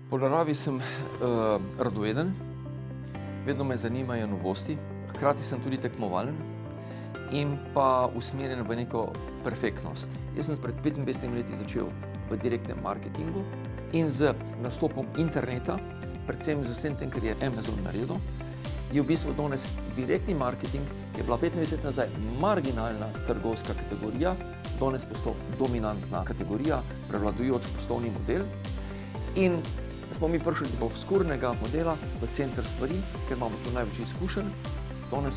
Po naravi sem radoveden, vedno me zanimajo novosti, hkrati sem tudi tekmovalen in pa usmerjen v neko perfektnost. Jaz sem pred 25 leti začel v direktnem marketingu in z nastopom interneta, predvsem z vsem tem, kar je Amazon naredil, je v bistvu danes direktni marketing, ki je bila 25 let nazaj marginalna trgovska kategorija, danes postal dominantna kategorija, prevladujoč poslovni model. In smo mi prišli iz obskurnega modela v center stvari, ker imamo tu največ izkušenj. Danes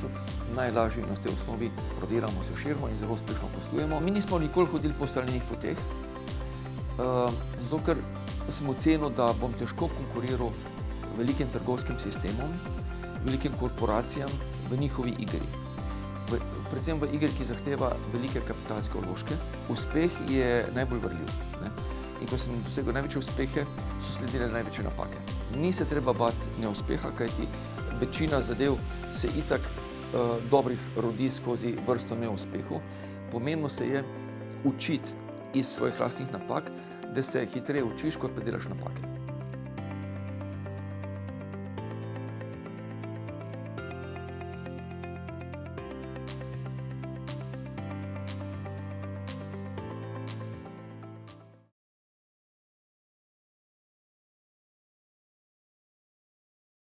najlažje na tej osnovi prodiramo, se širimo in zelo uspešno poslujemo. Mi nismo nikoli hodili po stalnih poteh, zato ker sem ocenil, da bom težko konkuriral velikim trgovskim sistemom, velikim korporacijam v njihovi igri. Predvsem v igri, ki zahteva velike kapitalske vložke. Uspeh je najbolj varljiv. In ko sem dosegel največje uspehe, so sledile največje napake. Ni se treba bati neuspeha, kajti večina zadev se itak dobrih rodi skozi vrsto neuspehov. Pomembno se je učiti iz svojih lastnih napak, da se hitreje učiš, kot pa delaš napake.